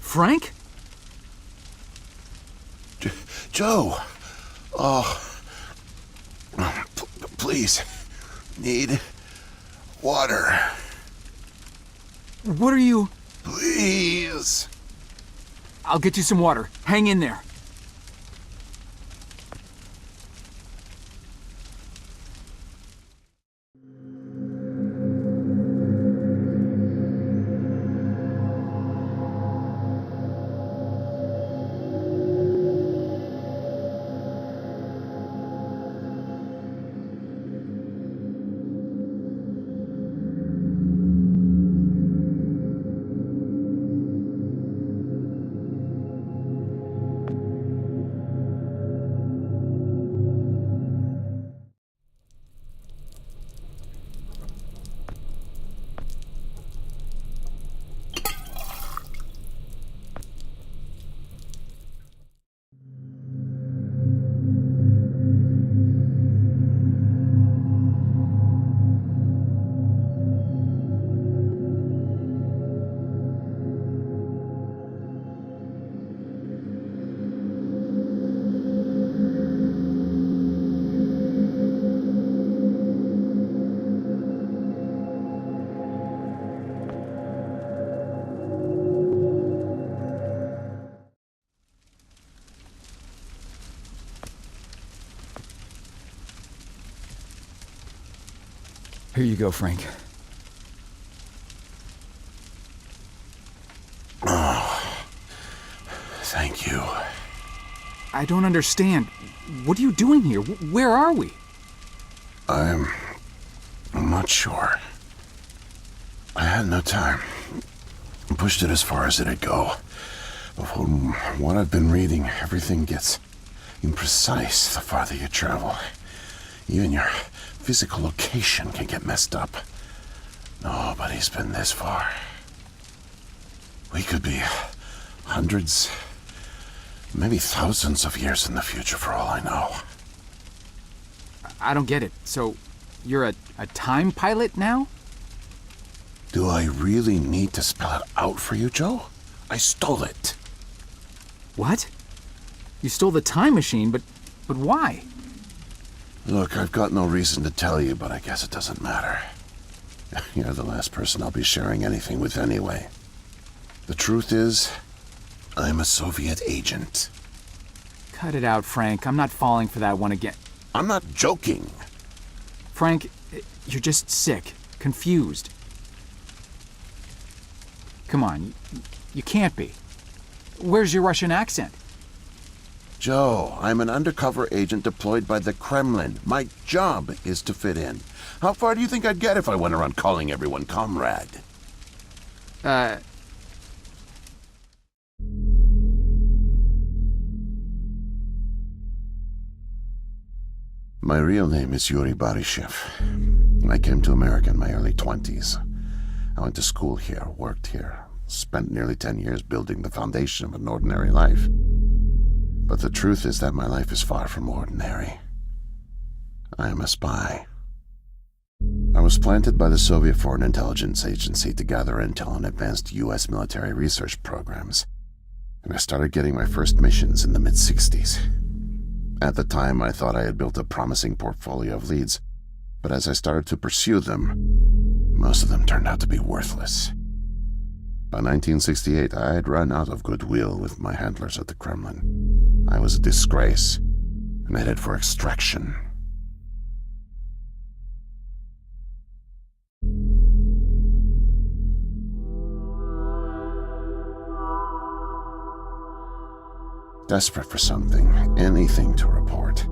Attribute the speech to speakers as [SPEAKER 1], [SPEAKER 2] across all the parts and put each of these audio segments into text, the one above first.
[SPEAKER 1] Frank?
[SPEAKER 2] Joe! Oh. Please. Need water.
[SPEAKER 1] What are you...
[SPEAKER 2] Please.
[SPEAKER 1] I'll get you some water. Hang in there. Here you go, Frank.
[SPEAKER 2] Oh, thank you.
[SPEAKER 1] I don't understand. What are you doing here? Where are we?
[SPEAKER 2] I'm not sure. I had no time. I pushed it as far as it'd go. But from what I've been reading, everything gets imprecise the farther you travel. Even your physical location can get messed up. Nobody's been this far. We could be hundreds, maybe thousands of years in the future for all I know.
[SPEAKER 1] I don't get it. So, you're a time pilot now?
[SPEAKER 2] Do I really need to spell it out for you, Joe? I stole it.
[SPEAKER 1] What? You stole the time machine, but why?
[SPEAKER 2] Look, I've got no reason to tell you, but I guess it doesn't matter. You're the last person I'll be sharing anything with anyway. The truth is, I'm a Soviet agent.
[SPEAKER 1] Cut it out, Frank. I'm not falling for that one again.
[SPEAKER 2] I'm not joking.
[SPEAKER 1] Frank, you're just sick, confused. Come on, you can't be. Where's your Russian accent?
[SPEAKER 2] Joe, I'm an undercover agent deployed by the Kremlin. My job is to fit in. How far do you think I'd get if I went around calling everyone comrade? My real name is Yuri Barishev. I came to America in my early 20s. I went to school here, worked here, spent nearly 10 years building the foundation of an ordinary life. But the truth is that my life is far from ordinary. I am a spy. I was planted by the Soviet Foreign Intelligence Agency to gather intel on advanced U.S. military research programs, and I started getting my first missions in the mid-60s. At the time, I thought I had built a promising portfolio of leads, but as I started to pursue them, most of them turned out to be worthless. By 1968, I had run out of goodwill with my handlers at the Kremlin. I was a disgrace and headed for extraction. Desperate for something, anything to report,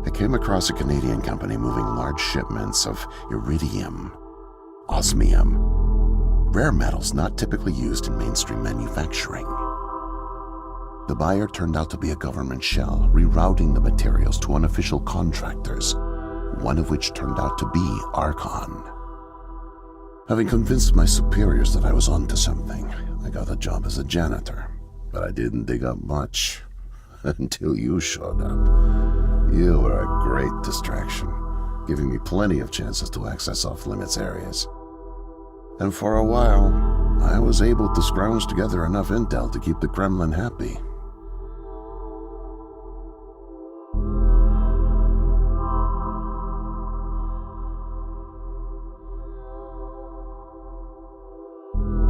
[SPEAKER 2] I came across a Canadian company moving large shipments of iridium, osmium, rare metals not typically used in mainstream manufacturing. The buyer turned out to be a government shell, rerouting the materials to unofficial contractors, one of which turned out to be Archon. Having convinced my superiors that I was onto something, I got a job as a janitor, but I didn't dig up much until you showed up. You were a great distraction, giving me plenty of chances to access off-limits areas. And for a while, I was able to scrounge together enough intel to keep the Kremlin happy.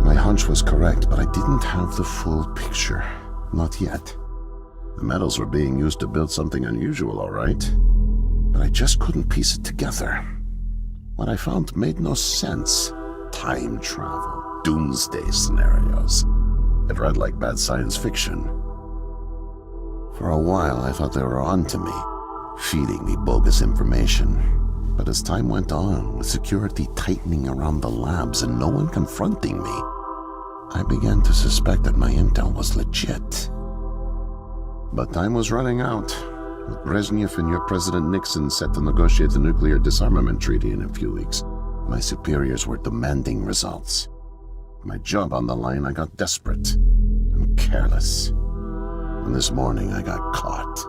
[SPEAKER 2] My hunch was correct, but I didn't have the full picture. Not yet. The metals were being used to build something unusual, all right. But I just couldn't piece it together. What I found made no sense. Time travel, doomsday scenarios. It read like bad science fiction. For a while, I thought they were on to me, feeding me bogus information. But as time went on, with security tightening around the labs and no one confronting me, I began to suspect that my intel was legit. But time was running out, with Brezhnev and your President Nixon set to negotiate the nuclear disarmament treaty in a few weeks. My superiors were demanding results. With my job on the line, I got desperate and careless. And this morning, I got caught.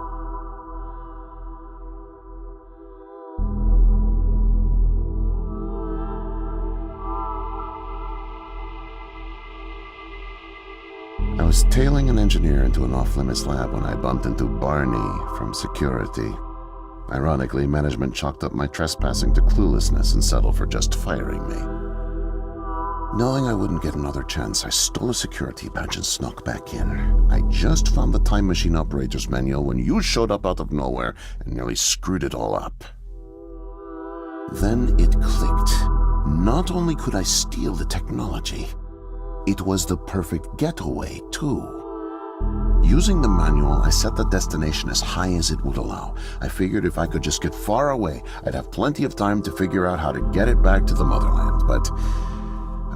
[SPEAKER 2] I was tailing an engineer into an off-limits lab when I bumped into Barney from security. Ironically, management chalked up my trespassing to cluelessness and settled for just firing me. Knowing I wouldn't get another chance, I stole a security badge and snuck back in. I just found the time machine operator's manual when you showed up out of nowhere and nearly screwed it all up. Then it clicked. Not only could I steal the technology, it was the perfect getaway, too. Using the manual, I set the destination as high as it would allow. I figured if I could just get far away, I'd have plenty of time to figure out how to get it back to the motherland. But,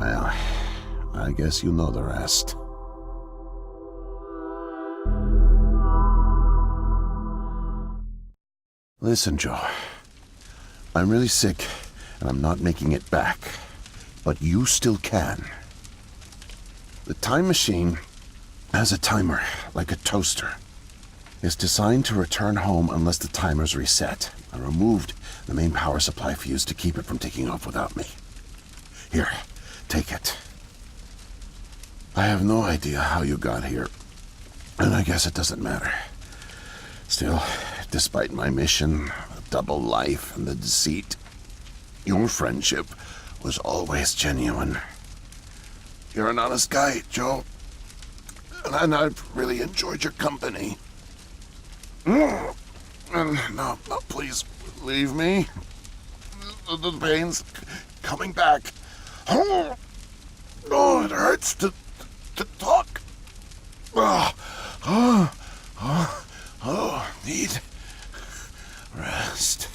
[SPEAKER 2] well, I guess you know the rest. Listen, Joe. I'm really sick, and I'm not making it back. But you still can. The time machine has a timer, like a toaster. It's designed to return home unless the timer's reset. I removed the main power supply fuse to keep it from taking off without me. Here, take it. I have no idea how you got here, and I guess it doesn't matter. Still, despite my mission, the double life, and the deceit, your friendship was always genuine. You're an honest guy, Joe. And I've really enjoyed your company. And now, please, leave me. The pain's coming back. Oh, it hurts to talk. Need rest.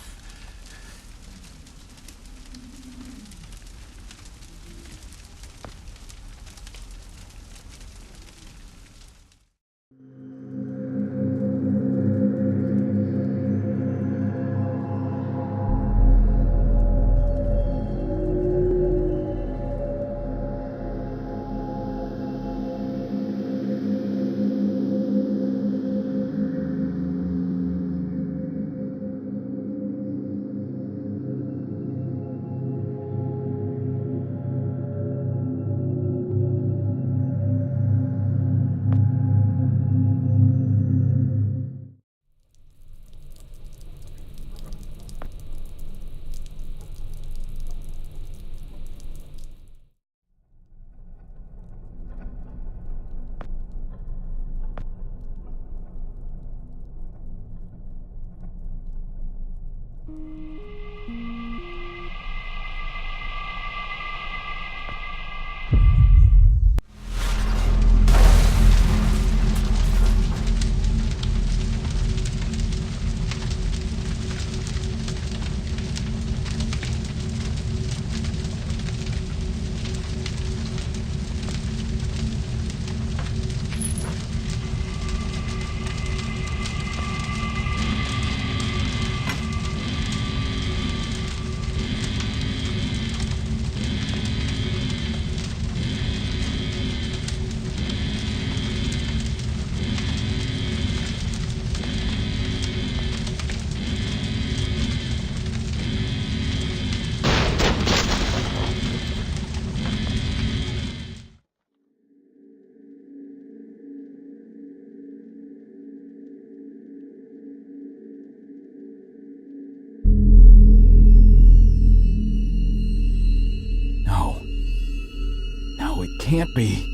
[SPEAKER 1] can't be.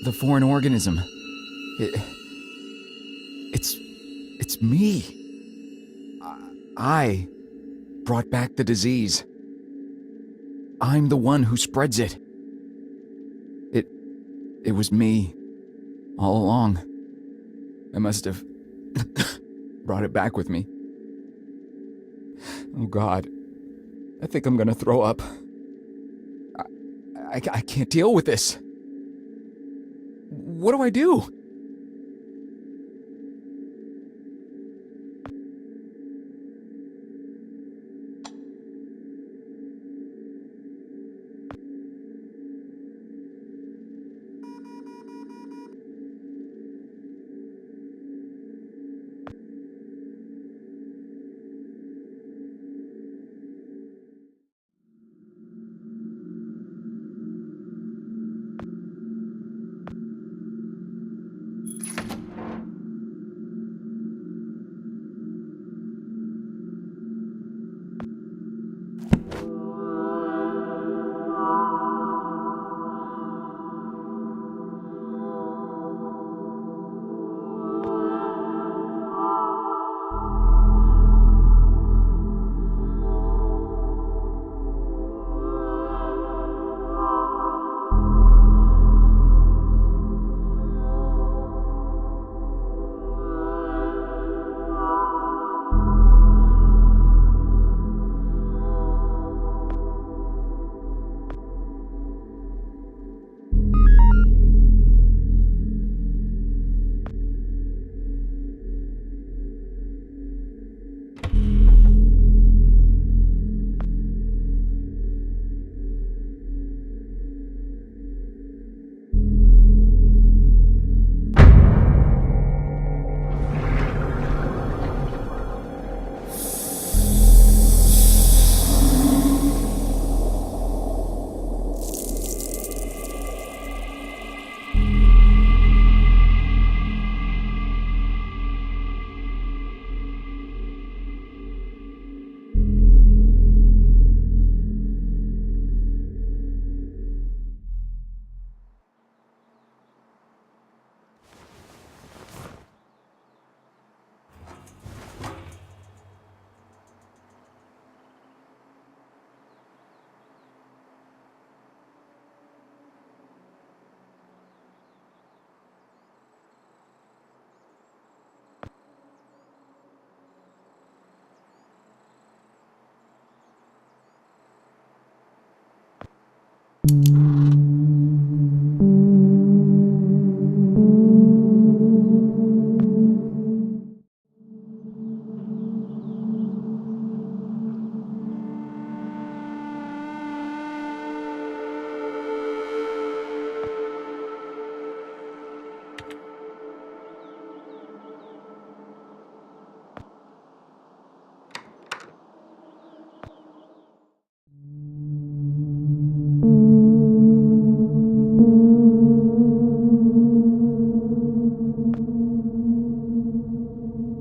[SPEAKER 1] The foreign organism. It's me. I brought back the disease. I'm the one who spreads it. It was me all along. I must have brought it back with me. Oh God, I think I'm gonna throw up. I can't deal with this. What do I do?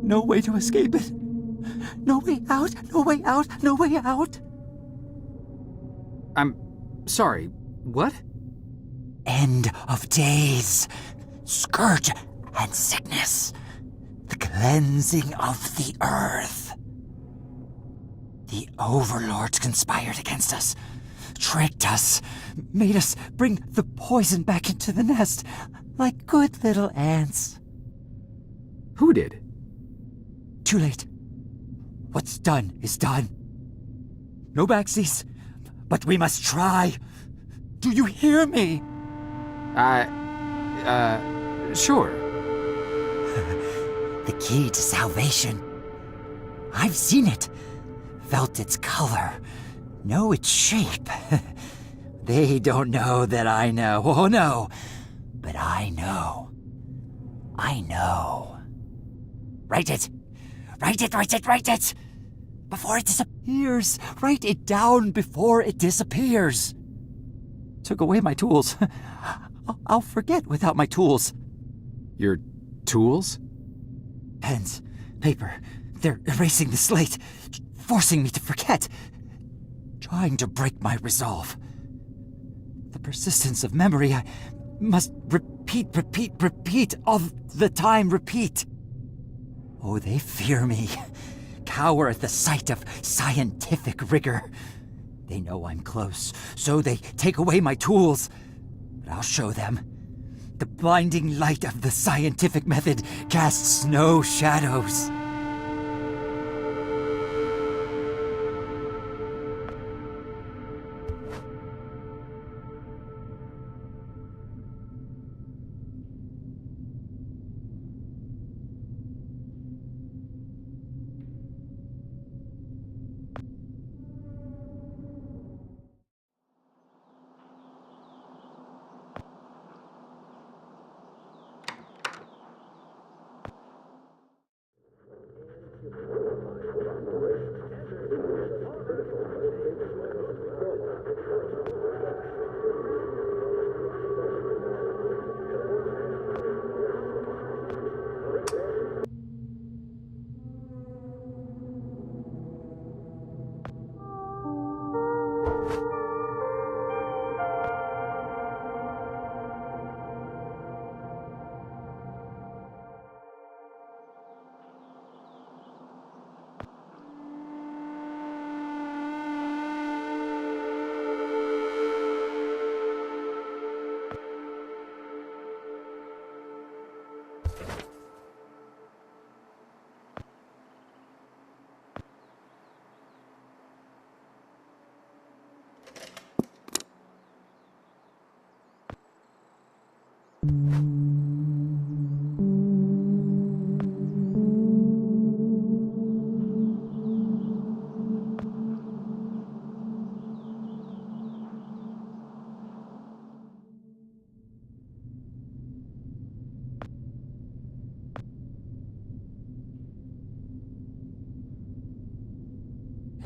[SPEAKER 3] No way to escape it. No way out, no way out, no way out.
[SPEAKER 1] I'm sorry, what?
[SPEAKER 3] End of days. Scourge and sickness. The cleansing of the earth. The overlords conspired against us. Tricked us. Made us bring the poison back into the nest. Like good little ants.
[SPEAKER 1] Who did?
[SPEAKER 3] Too late. What's done is done. No backsies, but we must try. Do you hear me?
[SPEAKER 1] Sure.
[SPEAKER 3] The key to salvation. I've seen it. Felt its color. Know its shape. They don't know that I know. Oh no. But I know. I know. Write it. Write it, write it, write it! Before it disappears! Write it down before it disappears! Took away my tools. I'll forget without my tools.
[SPEAKER 1] Your tools?
[SPEAKER 3] Pens, paper, they're erasing the slate, forcing me to forget. Trying to break my resolve. The persistence of memory, I must repeat all the time, repeat. Oh, they fear me, cower at the sight of scientific rigor. They know I'm close, so they take away my tools. But I'll show them. The blinding light of the scientific method casts no shadows.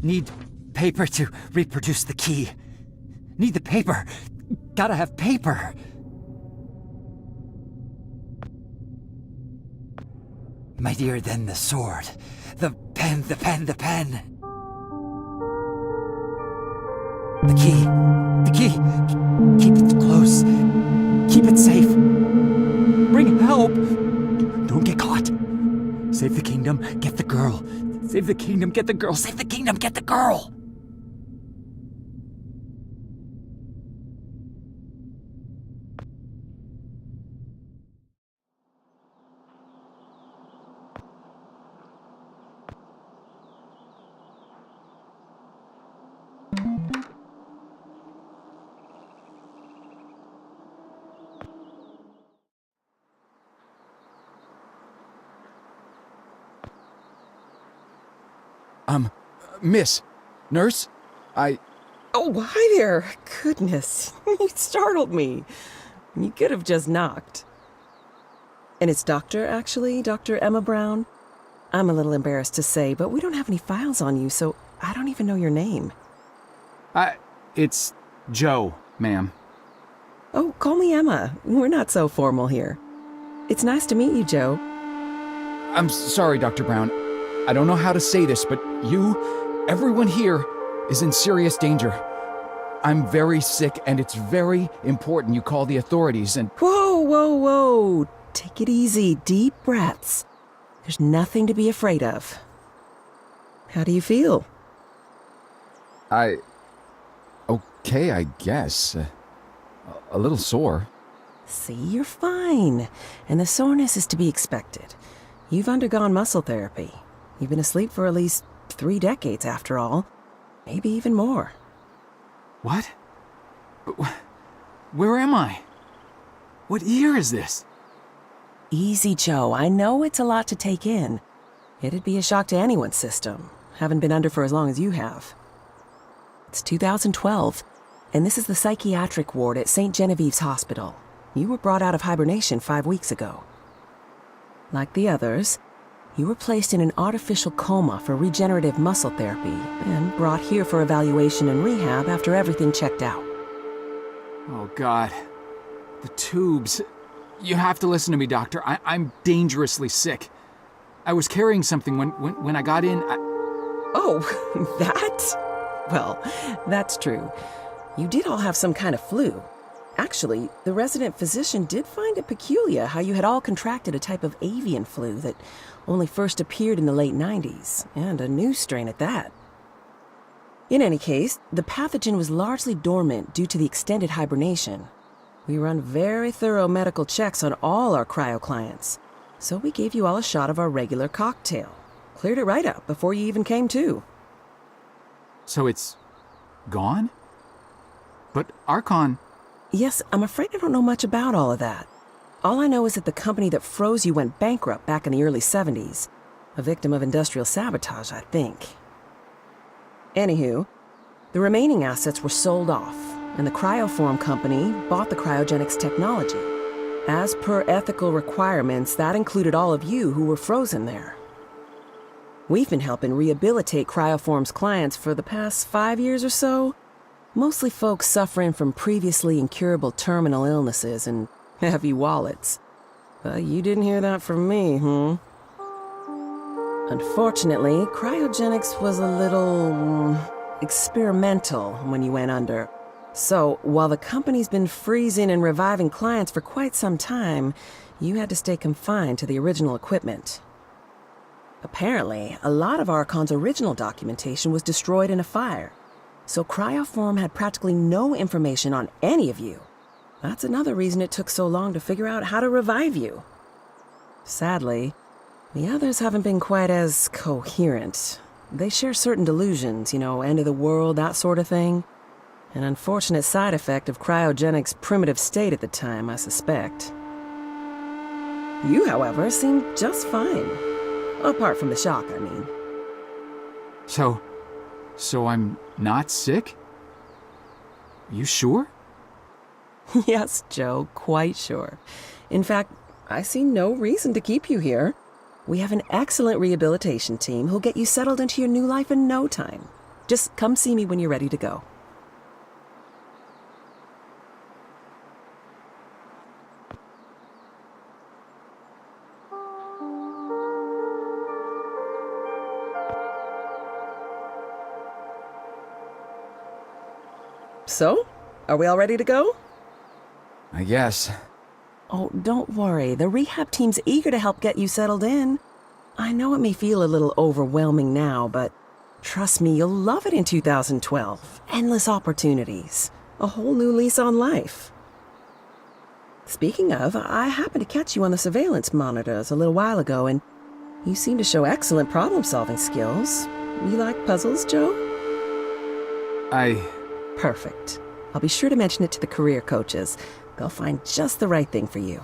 [SPEAKER 3] Need paper to reproduce the key. Need the paper. Gotta have paper. Mightier than the sword. The pen, the pen, the pen. The key. The key. Keep it close. Keep it safe. Bring help. Don't get caught. Save the kingdom, get the girl. Save the kingdom, get the girl. Save the kingdom, get the girl.
[SPEAKER 1] Miss, nurse,
[SPEAKER 4] Oh, hi there. Goodness, you startled me. You could have just knocked. And it's Doctor, actually, Dr. Emma Brown. I'm a little embarrassed to say, but we don't have any files on you, so I don't even know your name.
[SPEAKER 1] it's Joe, ma'am.
[SPEAKER 4] Oh, call me Emma. We're not so formal here. It's nice to meet you, Joe.
[SPEAKER 1] I'm sorry, Dr. Brown. I don't know how to say this, but everyone here is in serious danger. I'm very sick, and it's very important you call the authorities and...
[SPEAKER 4] Whoa. Take it easy. Deep breaths. There's nothing to be afraid of. How do you feel?
[SPEAKER 1] Okay, I guess. A little sore.
[SPEAKER 4] See, you're fine. And the soreness is to be expected. You've undergone muscle therapy. You've been asleep for at least 3 decades, after all. Maybe even more.
[SPEAKER 1] What? Where am I? What year is this?
[SPEAKER 4] Easy, Joe. I know it's a lot to take in. It'd be a shock to anyone's system. Haven't been under for as long as you have. It's 2012, and this is the psychiatric ward at St. Genevieve's Hospital. You were brought out of hibernation 5 weeks ago. Like the others, you were placed in an artificial coma for regenerative muscle therapy and brought here for evaluation and rehab after everything checked out.
[SPEAKER 1] Oh, God. The tubes. You have to listen to me, doctor. I'm dangerously sick. I was carrying something when I got in.
[SPEAKER 4] Oh, that? Well, that's true. You did all have some kind of flu. Actually, the resident physician did find it peculiar how you had all contracted a type of avian flu that only first appeared in the late 90s, and a new strain at that. In any case, the pathogen was largely dormant due to the extended hibernation. We run very thorough medical checks on all our cryo clients, so we gave you all a shot of our regular cocktail. Cleared it right up before you even came to.
[SPEAKER 1] So it's gone? But Archon...
[SPEAKER 4] Yes, I'm afraid I don't know much about all of that. All I know is that the company that froze you went bankrupt back in the early 70s. A victim of industrial sabotage, I think. Anywho, the remaining assets were sold off, and the Cryoform company bought the cryogenics technology. As per ethical requirements, that included all of you who were frozen there. We've been helping rehabilitate Cryoform's clients for the past 5 years or so. Mostly folks suffering from previously incurable terminal illnesses and heavy wallets. But you didn't hear that from me, Unfortunately, cryogenics was a little experimental when you went under. So, while the company's been freezing and reviving clients for quite some time, you had to stay confined to the original equipment. Apparently, a lot of Archon's original documentation was destroyed in a fire. So Cryoform had practically no information on any of you. That's another reason it took so long to figure out how to revive you. Sadly, the others haven't been quite as coherent. They share certain delusions, end of the world, that sort of thing. An unfortunate side effect of cryogenics' primitive state at the time, I suspect. You, however, seemed just fine. Apart from the shock, I mean.
[SPEAKER 1] So I'm not sick? You sure?
[SPEAKER 4] Yes, Joe, quite sure. In fact, I see no reason to keep you here. We have an excellent rehabilitation team who'll get you settled into your new life in no time. Just come see me when you're ready to go. So, are we all ready to go?
[SPEAKER 1] I guess.
[SPEAKER 4] Oh, don't worry. The rehab team's eager to help get you settled in. I know it may feel a little overwhelming now, but trust me, you'll love it in 2012. Endless opportunities. A whole new lease on life. Speaking of, I happened to catch you on the surveillance monitors a little while ago, and you seem to show excellent problem-solving skills. You like puzzles, Joe? Perfect. I'll be sure to mention it to the career coaches. They'll find just the right thing for you.